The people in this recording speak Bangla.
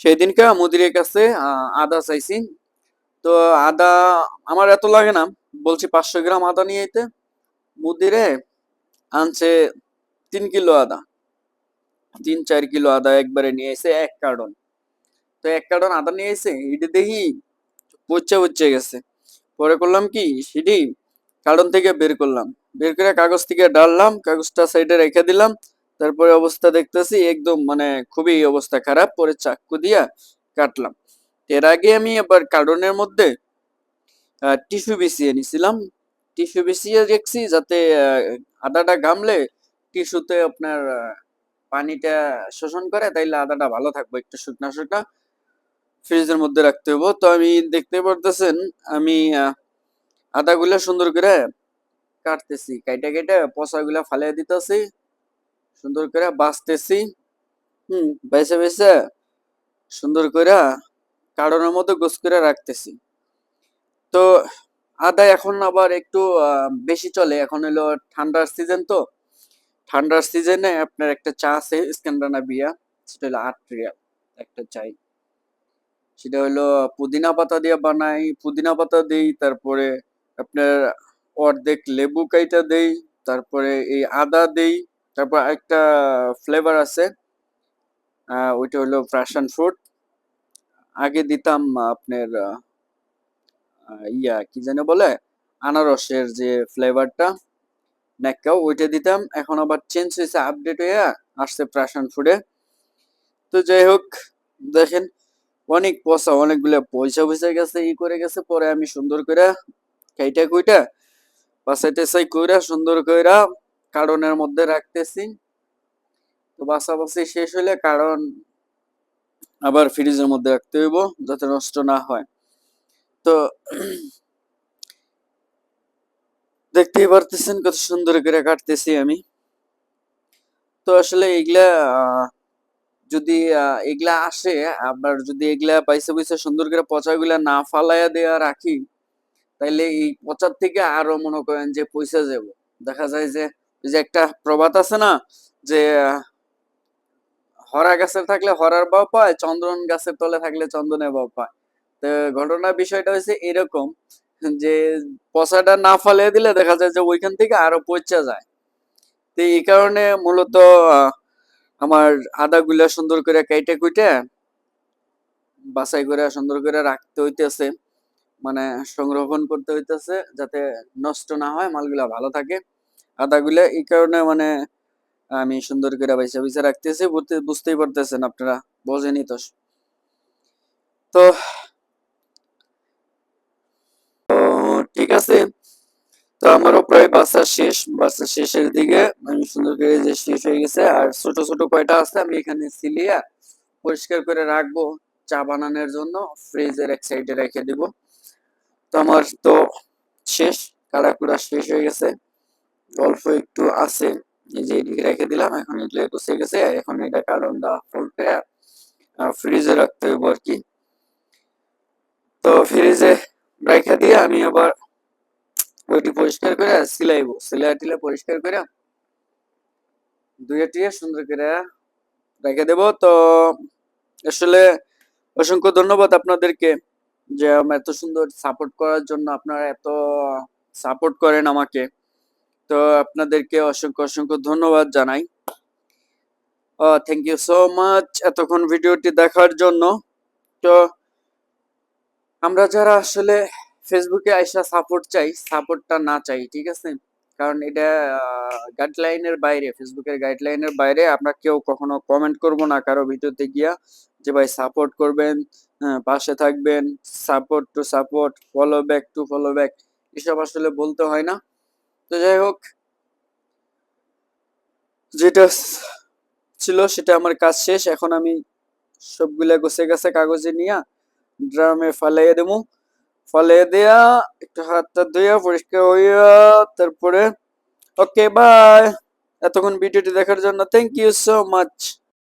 সেই দিনকে মুদিরের কাছে আদা চাইছি। তো আদা আমার এত লাগে না, বলছি 500 গ্রাম আদা নিয়ে আইতে। মুদিরে আনছে 3 কিলো আদা, 3-4 কিলো আদা একবারে নিয়ে এসে 1 কার্টন। তো 1 কার্টন আদা নিয়ে এসে এটা দেখি পচে পচে গেছে। পরে করলাম কি, সেটি কার্টন থেকে বের করলাম, বের করে কাগজ থেকে ডাললাম, কাগজটা সাইডে রেখে দিলাম। তারপরে অবস্থা দেখতেছি একদম মানে খুবই অবস্থা খারাপ। পরে চাকু দিয়া কাটলাম। এর আগে আমি আবার কার্টনের মধ্যে টিস্যু বিছিয়ে নিছিলাম। টিস্যু বিছিয়ে রেখেছি যাতে আদাটা ঘামলে টিস্যুতে আপনার পানিটা শোষণ করে, তাইলে আদাটা ভালো থাকবে, একটু শুকনা শুকনা ফ্রিজের মধ্যে রাখতে হবো। তো আমি দেখতে পারতেছেন আমি আদাগুলা সুন্দর করে কাটতেছি, কাইটা কেটে পচাগুলা ফালিয়ে দিতেছি, সুন্দর করে বাছতেছি। বেছে বেছে সুন্দর করে কার্টনের মধ্যে গোছ করে রাখতেছি। তো আদা এখন আবার একটু বেশি চলে, এখন হলো ঠান্ডার সিজন। তো ঠান্ডার সিজনে আপনার একটা চা আছে স্ক্যান্ডানা বিয়া, সেটা হলো 8 রিয়াল একটা চাই। সেটা হলো পুদিনা পাতা দিয়ে বানাই, পুদিনা পাতা দেই, তারপরে আপনার অর্ধেক লেবু কাইটা দেই, তারপরে এই আদা দেই, তারপর একটা ফ্লেভার আছে, ওইটা হলো প্যাশন ফ্রুট। আগে দিতাম আপনার ইয়া কি জানে বলে, আনারসের যে ফ্লেভারটা ন্যাক্কাও, ওইটা দিতাম। এখন আবার চেঞ্জ হয়েছে, আপডেট হয়ে আসছে প্যাশন ফুডে। তো যাই হোক, দেখেন অনেক পয়সা, অনেকগুলো পয়সা পয়সা গেছে, ই করে গেছে। পরে আমি সুন্দর করে কাইটা কুইটা বাসাই টাসাই কইরা সুন্দর কইরা কার্টনের মধ্যে রাখতেছি। তো বাছাবাছি শেষ হইলে কারণ আবার ফ্রিজের মধ্যে রাখতে হইব যাতে নষ্ট না হয়। তো দেখতেই পারতেছেন কত সুন্দর করে কাটতেছি আমি। তো আসলে এগুলা যদি এগুলা আসে, আবার যদি এগুলা পয়সা পয়সা সুন্দর করে পচাগুলা না ফালাইয়া দেয়া রাখি, তাইলে এই পচার থেকে আরো মনে করেন যে পয়সা যাব। দেখা যায় যে ওই যে একটা প্রবাদ আছে না, যে হরা গাছের থাকলে হরার ভাও পায়, চন্দন গাছের তলে থাকলে চন্দনের ভাও পায়। তো ঘটনার বিষয়টা হচ্ছে এরকম, যে পচাটা না ফালিয়ে দিলে দেখা যায় যে ওইখান থেকে আরো পচা যায়। তো এই কারণে মূলত আমার আদাগুলা সুন্দর করে কাইটে কুইটে বাছাই করে সুন্দর করে রাখতে হইতেছে, মানে সংরক্ষণ করতে হইতেছে যাতে নষ্ট না হয়, মালগুলা ভালো থাকে আদাগুলা। এই কারণে মানে আমি সুন্দর করে বাইসা বাইসা রাখতেছি, বুঝতেই পারতেছেন আপনারা, বোঝেনি তো। তো ঠিক আছে। তো আমারও প্রায় বাসা শেষ, বাসা শেষের দিকে আমি সুন্দর করে যে শেষ হয়ে গেছে। আর ছোট ছোট কয়টা আছে আমি এখানে সিলিয়া পরিষ্কার করে রাখবো চা বানানোর জন্য, ফ্রিজের এক সাইডে রেখে দিব। তো আমার তো শেষ, কাড়াকুড়া শেষ হয়ে গেছে, অল্প একটু আছে, এই যে এদিকে রেখে দিলাম। এখন এগুলো গুছিয়ে গেছে, এখন এটা কারণ দা ফুল করে ফ্রিজে রাখতে হইব আর কি। তো ফ্রিজে রেখে দিয়ে আমি আবার ওইটি পরিষ্কার করে সিলাইবো, সিলাই টিলা পরিষ্কার করে দুইয়ে টিয়ে সুন্দর করে রেখে দেব। তো আসলে অসংখ্য ধন্যবাদ আপনাদেরকে, যে আমার এত সুন্দর সাপোর্ট করার জন্য, আপনারা এত সাপোর্ট করেন আমাকে। তো আপনাদেরকে অসংখ্য অসংখ্য ধন্যবাদ জানাই। থ্যাংক ইউ সো মাচ এতক্ষণ ভিডিওটি দেখার জন্য। তো আমরা যারা আসলে ফেসবুকে আইসা সাপোর্ট চাই, সাপোর্টটা না চাই, ঠিক আছে? কারণ এটা গাইডলাইনের বাইরে, ফেসবুকের গাইডলাইনের বাইরে আমরা কেউ কখনো কমেন্ট করব না কারো ভিডিওতে গিয়া যে ভাই সাপোর্ট করবেন, পাশে থাকবেন, support to support, follow back to follow back, এসব আসলে বলতে হয় না। তো যাই হোক, যেটা ছিল সেটা আমার কাজ শেষ। এখন আমি সবগুলা গুছে গেছে কাগজে নিয়ে ড্রামে ফালাইয়া দেবো। ফালাইয়া দেয়া একটু হাতটা ধুইয়া পরিষ্কার হইয়া তারপরে ওকে বাই। এতক্ষণ ভিডিওটি দেখার জন্য থ্যাংক ইউ সো মাচ।